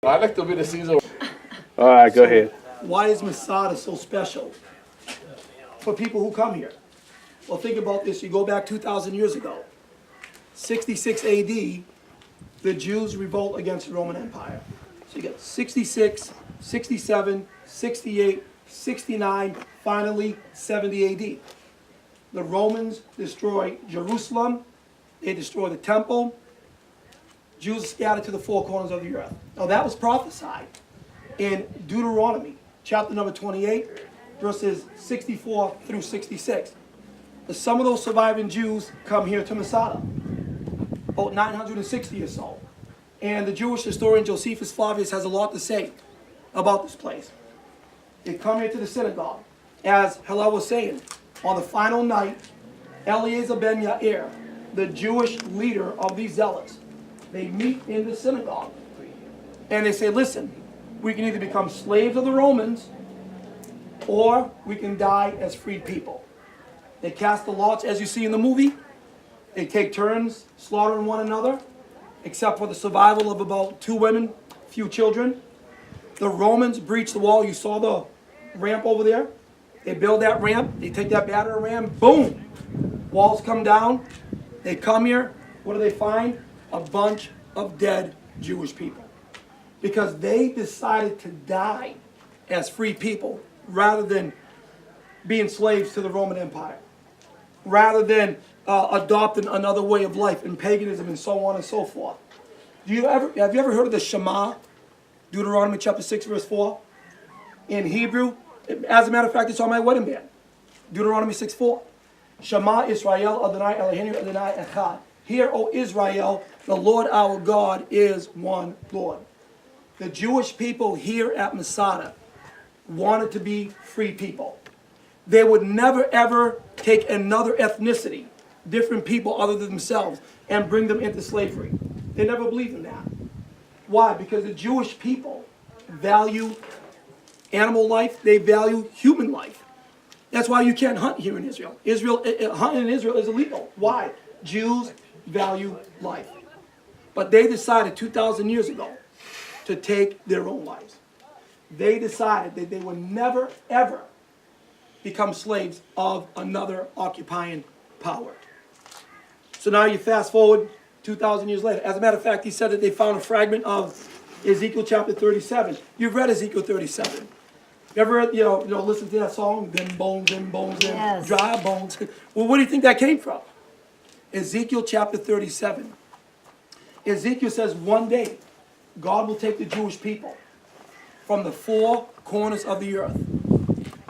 I like to be the Caesar. All right, go ahead. Why is Masada so special for people who come here? Well, think about this. You go back 2,000 years ago, 66 AD, the Jews revolt against the Roman Empire. So you get 66, 67, 68, 69, finally 70 AD. The Romans destroy Jerusalem. They destroy the temple. Jews are scattered to the four corners of the earth. Now that was prophesied in Deuteronomy, chapter number 28, verses 64 through 66. But some of those surviving Jews come here to Masada, about 960 or so. And the Jewish historian Josephus Flavius has a lot to say about this place. They come here to the synagogue. As Hillel was saying, on the final night, Eleazar ben Yair, the Jewish leader of these zealots, they meet in the synagogue. And they say, listen, we can either become slaves of the Romans or we can die as freed people. They cast the lots, as you see in the movie. They take turns slaughtering one another, except for the survival of about 2 women, few children. The Romans breach the wall. You saw the ramp over there? They build that ramp. They take that battering ram. Boom! Walls come down. They come here. What do they find? A bunch of dead Jewish people. Because they decided to die as free people rather than being slaves to the Roman Empire. Rather than adopting another way of life in paganism and so on and so forth. Have you ever heard of the Shema? Deuteronomy chapter 6 verse 4. In Hebrew, as a matter of fact, it's on my wedding band. Deuteronomy 6:4. Shema Israel Adonai Eloheinu Adonai Echad. Hear, O Israel, the Lord our God is one Lord. The Jewish people here at Masada wanted to be free people. They would never ever take another ethnicity, different people other than themselves, and bring them into slavery. They never believed in that. Why? Because the Jewish people value animal life, they value human life. That's why you can't hunt here in Israel. Hunting in Israel is illegal. Why? Jews value life. But they decided 2,000 years ago to take their own lives. They decided that they would never, ever become slaves of another occupying power. So now you fast forward 2,000 years later. As a matter of fact, he said that they found a fragment of Ezekiel chapter 37. You've read Ezekiel 37. You ever listen to that song? Them bones, Yes. dry bones. Well, where do you think that came from? Ezekiel chapter 37. Ezekiel says one day God will take the Jewish people from the 4 corners of the earth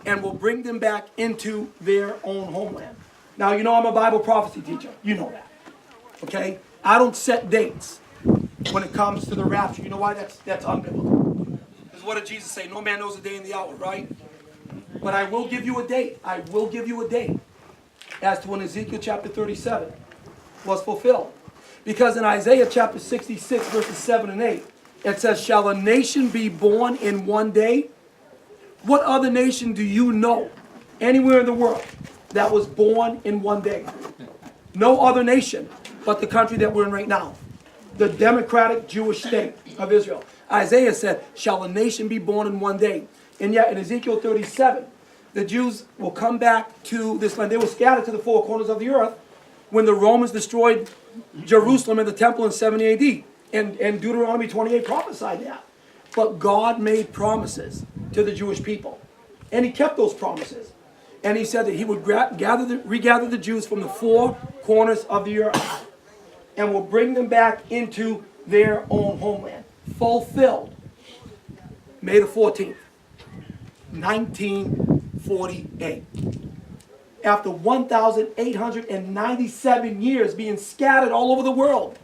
and will bring them back into their own homeland. Now, you know I'm a Bible prophecy teacher. You know that. Okay? I don't set dates when it comes to the rapture. You know why? That's unbiblical. Because what did Jesus say? No man knows the day and the hour, right? But I will give you a date. I will give you a date as to when Ezekiel chapter 37 was fulfilled. Because in Isaiah chapter 66, verses 7 and 8, it says, shall a nation be born in one day? What other nation do you know anywhere in the world that was born in one day? No other nation but the country that we're in right now. The democratic Jewish state of Israel. Isaiah said, shall a nation be born in one day? And yet in Ezekiel 37, the Jews will come back to this land. They were scattered to the 4 corners of the earth when the Romans destroyed Jerusalem and the temple in 70 AD. And Deuteronomy 28 prophesied that. But God made promises to the Jewish people. And he kept those promises. And he said that he would regather the Jews from the 4 corners of the earth and will bring them back into their own homeland. Fulfilled May the 14th, 1948. After 1,897 years being scattered all over the world,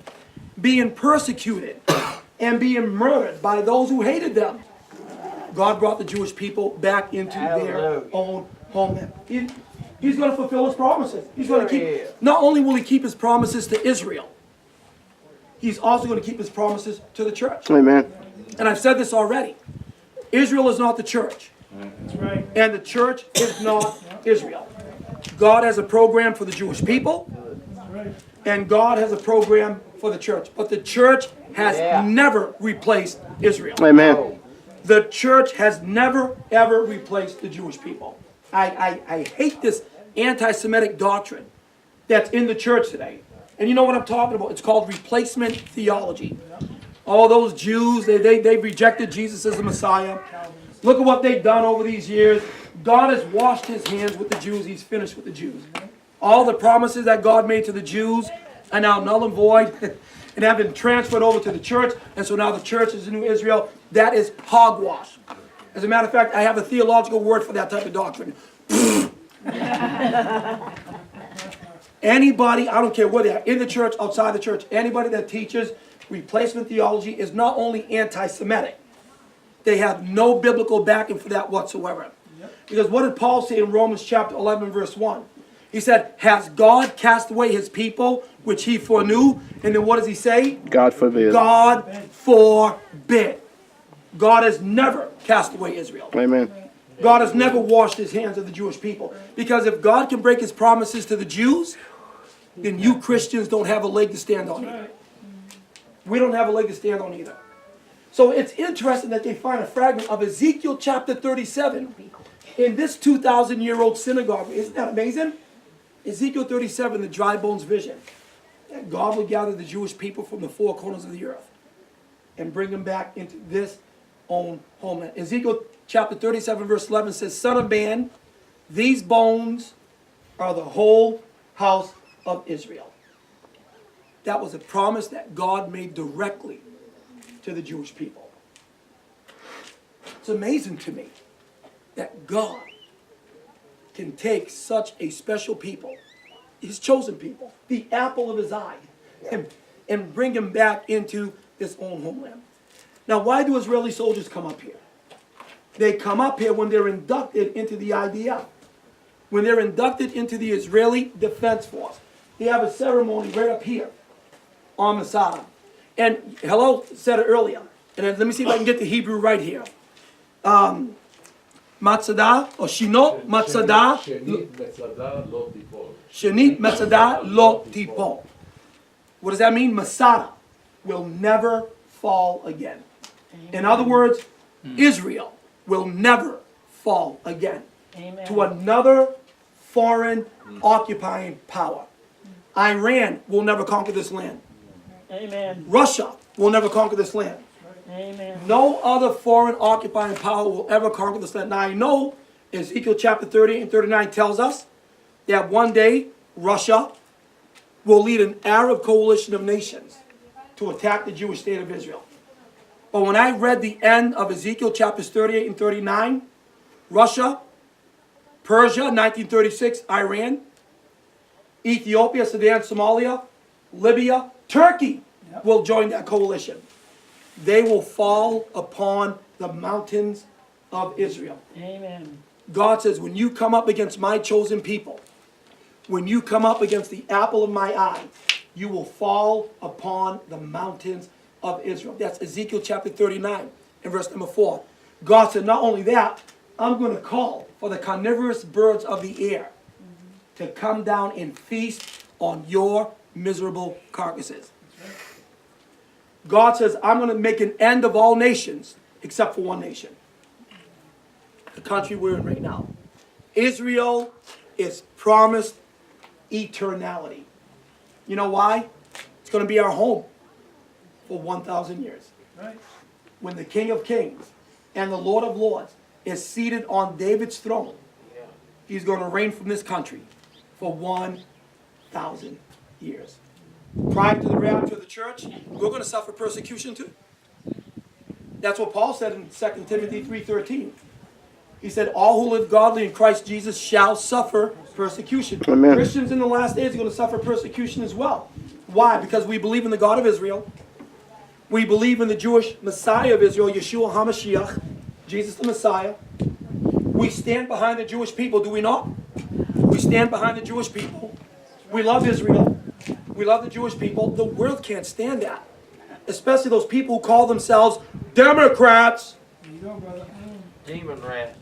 being persecuted and being murdered by those who hated them, God brought the Jewish people back into their own homeland. He's going to fulfill his promises. He's going to keep. Not only will he keep his promises to Israel, he's also going to keep his promises to the church. Amen. And I've said this already. Israel is not the church. That's right. And the church is not Israel. God has a program for the Jewish people. And God has a program for the church. But the church has never replaced Israel. Amen. The church has never, ever replaced the Jewish people. I hate this anti-Semitic doctrine that's in the church today. And you know what I'm talking about? It's called replacement theology. All those Jews, they rejected Jesus as the Messiah. Look at what they've done over these years. God has washed his hands with the Jews. He's finished with the Jews. All the promises that God made to the Jews are now null and void and have been transferred over to the church. And so now the church is the new Israel. That is hogwash. As a matter of fact, I have a theological word for that type of doctrine. Anybody, I don't care where they are, in the church, outside the church, anybody that teaches replacement theology is not only anti-Semitic, they have no biblical backing for that whatsoever. Because what did Paul say in Romans chapter 11 verse 1? He said, has God cast away his people, which he foreknew? And then what does he say? God forbid. God forbid. God has never cast away Israel. Amen. God has never washed his hands of the Jewish people. Because if God can break his promises to the Jews, then you Christians don't have a leg to stand on either. We don't have a leg to stand on either. So it's interesting that they find a fragment of Ezekiel chapter 37 in this 2,000-year-old synagogue. Isn't that amazing? Ezekiel 37, the dry bones vision. That God will gather the Jewish people from the four corners of the earth and bring them back into this own homeland. Ezekiel chapter 37 verse 11 says, Son of man, these bones are the whole house of Israel. That was a promise that God made directly to the Jewish people. It's amazing to me that God can take such a special people, his chosen people, the apple of his eye, and bring them back into this own homeland. Now, why do Israeli soldiers come up here? They come up here when they're inducted into the IDF. When they're inducted into the Israeli Defense Force. They have a ceremony right up here on Masada. And hello said it earlier. And then let me see if I can get the Hebrew right here. Masada or Shinot Masada. Shinit Masada lo tipol. What does that mean? Masada will never fall again. In other words, Israel will never fall again to another foreign occupying power. Iran will never conquer this land. Amen. Russia will never conquer this land. Amen. No other foreign occupying power will ever conquer this land. Now I know Ezekiel chapter 38 and 39 tells us that one day Russia will lead an Arab coalition of nations to attack the Jewish state of Israel. But when I read the end of Ezekiel chapters 38 and 39, Russia, Persia, 1936, Iran, Ethiopia, Sudan, Somalia, Libya, Turkey will join that coalition. They will fall upon the mountains of Israel. Amen. God says, when you come up against my chosen people, when you come up against the apple of my eye, you will fall upon the mountains of Israel. That's Ezekiel chapter 39 and verse number 4. God said, not only that, I'm going to call for the carnivorous birds of the air to come down and feast on your miserable carcasses. God says, I'm going to make an end of all nations except for one nation. The country we're in right now. Israel is promised eternality. You know why? It's going to be our home for 1,000 years. Right. When the King of Kings and the Lord of Lords is seated on David's throne, he's going to reign from this country for 1,000 years. Prior to the rapture of the church, we're going to suffer persecution too. That's what Paul said in 2 Timothy 3:13. He said, all who live godly in Christ Jesus shall suffer persecution. Amen. Christians in the last days are going to suffer persecution as well. Why? Because we believe in the God of Israel. We believe in the Jewish Messiah of Israel, Yeshua HaMashiach, Jesus the Messiah. We stand behind the Jewish people, do we not? We stand behind the Jewish people. We love Israel. We love the Jewish people. The world can't stand that. Especially those people who call themselves Democrats. There you go, brother. Demon rat.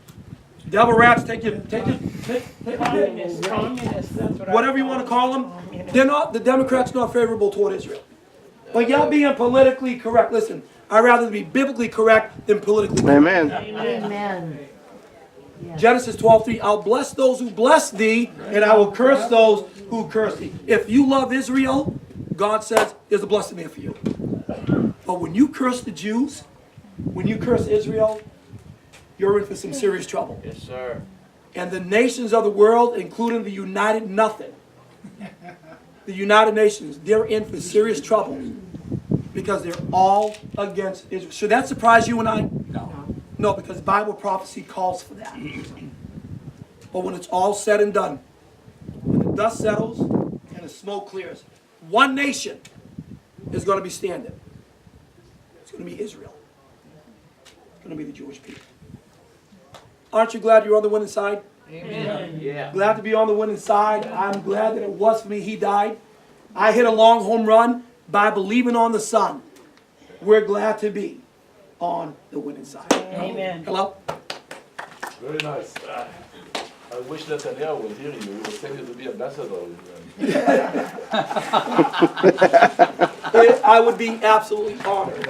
Devil rats, take your Communists, communists, that's what I. whatever you want to call them. They're not, the Democrats not favorable toward Israel. But y'all being politically correct, listen, I'd rather be biblically correct than politically correct. Amen. Amen. Genesis 12:3, I'll bless those who bless thee, and I will curse those who curse thee. If you love Israel, God says there's a blessing there for you. But when you curse the Jews, when you curse Israel, you're in for some serious trouble. Yes, sir. And the nations of the world, including the United Nothing, the United Nations, they're in for serious trouble because they're all against Israel. Should that surprise you and I? No. No, because Bible prophecy calls for that. But when it's all said and done, when the dust settles and the smoke clears, one nation is going to be standing. It's going to be Israel. It's going to be the Jewish people. Aren't you glad you're on the winning side? Amen. Yeah. Glad to be on the winning side. I'm glad that it was for me. He died. I hit a long home run by believing on the Son. We're glad to be on the winning side. Amen. Hello? Very nice. I wish Netanyahu was hearing you. He was saying you to be ambassador. I would be absolutely honored.